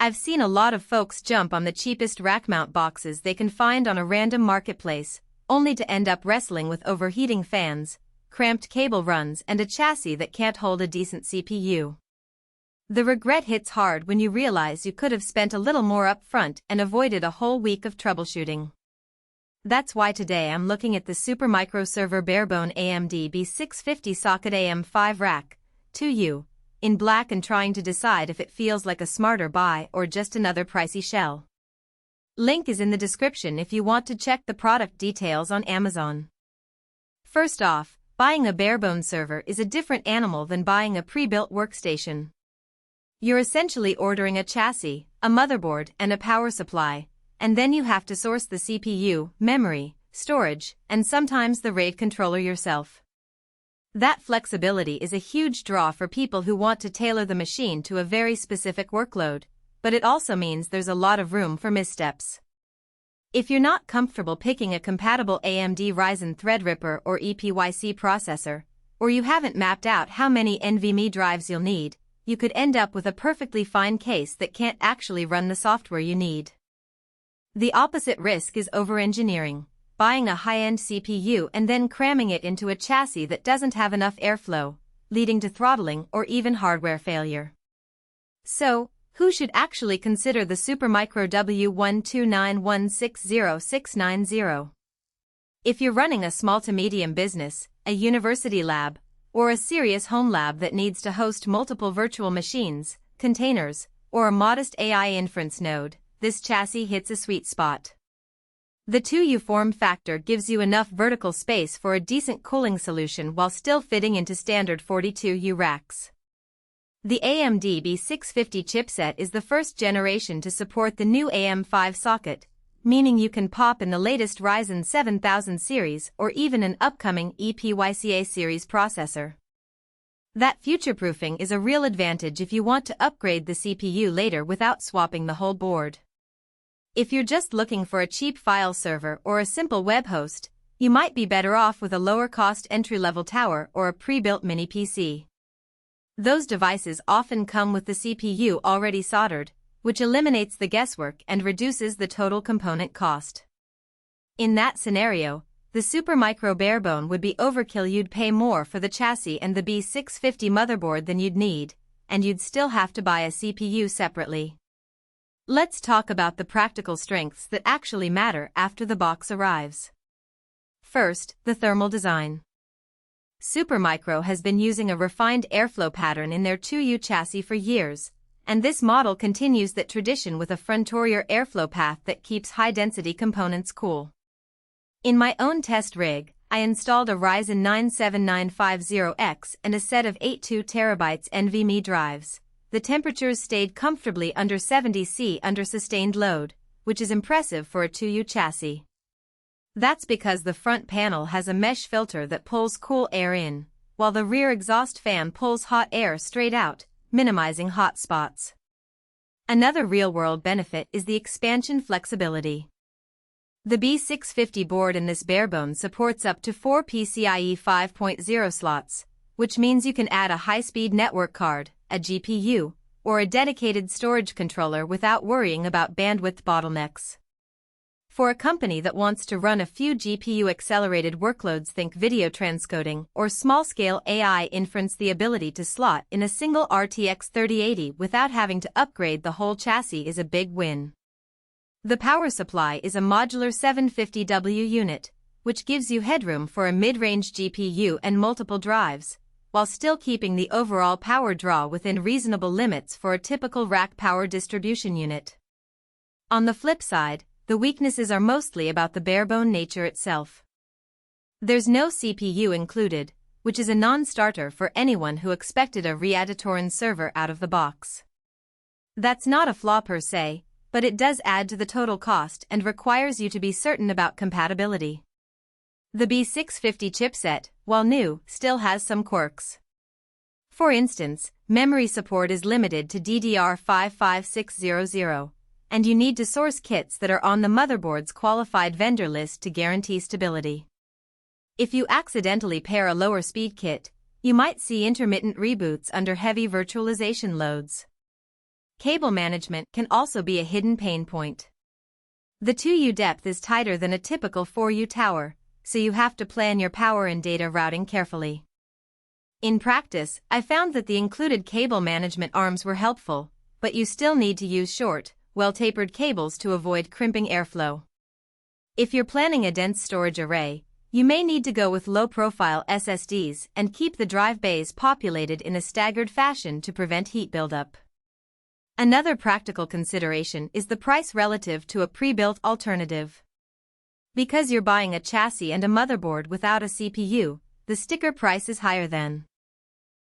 I've seen a lot of folks jump on the cheapest rack mount boxes they can find on a random marketplace, only to end up wrestling with overheating fans, cramped cable runs and a chassis that can't hold a decent CPU. The regret hits hard when you realize you could have spent a little more up front and avoided a whole week of troubleshooting. That's why today I'm looking at the Supermicro server Barebone AMD B650 socket Am5 rack, 2U, in black and trying to decide if it feels like a smarter buy or just another pricey shell. Link is in the description if you want to check the product details on Amazon. First off, buying a Barebone server is a different animal than buying a pre-built workstation. You're essentially ordering a chassis, a motherboard, and a power supply, and then you have to source the CPU, memory, storage, and sometimes the RAID controller yourself. That flexibility is a huge draw for people who want to tailor the machine to a very specific workload, but it also means there's a lot of room for missteps. If you're not comfortable picking a compatible AMD Ryzen Threadripper or EPYC processor, or you haven't mapped out how many NVMe drives you'll need, you could end up with a perfectly fine case that can't actually run the software you need. The opposite risk is over-engineering, buying a high-end CPU and then cramming it into a chassis that doesn't have enough airflow, leading to throttling or even hardware failure. So, who should actually consider the Supermicro W1291600690? If you're running a small to medium business, a university lab, or a serious home lab that needs to host multiple virtual machines, containers, or a modest AI inference node, this chassis hits a sweet spot. The 2U form factor gives you enough vertical space for a decent cooling solution while still fitting into standard 42U racks. The AMD B650 chipset is the first generation to support the new Am5 socket, meaning you can pop in the latest Ryzen 7000 series or even an upcoming EPYC series processor. That future-proofing is a real advantage if you want to upgrade the CPU later without swapping the whole board. If you're just looking for a cheap file server or a simple web host, you might be better off with a lower-cost entry-level tower or a pre-built mini PC. Those devices often come with the CPU already soldered, which eliminates the guesswork and reduces the total component cost. In that scenario, the Supermicro Barebone would be overkill. You'd pay more for the chassis and the B650 motherboard than you'd need, and you'd still have to buy a CPU separately. Let's talk about the practical strengths that actually matter after the box arrives. First, the thermal design. Supermicro has been using a refined airflow pattern in their 2U chassis for years, and this model continues that tradition with a Frontorier airflow path that keeps high-density components cool. In my own test rig, I installed a Ryzen 9 7950X and a set of 82TB NVMe drives. The temperatures stayed comfortably under 70°C under sustained load, which is impressive for a 2U chassis. That's because the front panel has a mesh filter that pulls cool air in, while the rear exhaust fan pulls hot air straight out, minimizing hot spots. Another real-world benefit is the expansion flexibility. The B650 board in this Barebone supports up to 4 PCIe 5.0 slots, which means you can add a high-speed network card, a GPU, or a dedicated storage controller without worrying about bandwidth bottlenecks. For a company that wants to run a few GPU-accelerated workloads, think video transcoding or small-scale AI inference, the ability to slot in a single RTX 3080 without having to upgrade the whole chassis is a big win. The power supply is a modular 750W unit, which gives you headroom for a mid-range GPU and multiple drives, while still keeping the overall power draw within reasonable limits for a typical rack power distribution unit. On the flip side, the weaknesses are mostly about the Barebone nature itself. There's no CPU included, which is a non-starter for anyone who expected a Readitorin server out of the box. That's not a flaw per se, but it does add to the total cost and requires you to be certain about compatibility. The B650 chipset, while new, still has some quirks. For instance, memory support is limited to DDR55600, and you need to source kits that are on the motherboard's qualified vendor list to guarantee stability. If you accidentally pair a lower speed kit, you might see intermittent reboots under heavy virtualization loads. Cable management can also be a hidden pain point. The 2U depth is tighter than a typical 4U tower, so you have to plan your power and data routing carefully. In practice, I found that the included cable management arms were helpful, but you still need to use short, well-tapered cables to avoid crimping airflow. If you're planning a dense storage array, you may need to go with low-profile SSDs and keep the drive bays populated in a staggered fashion to prevent heat buildup. Another practical consideration is the price relative to a pre-built alternative. Because you're buying a chassis and a motherboard without a CPU, the sticker price is higher than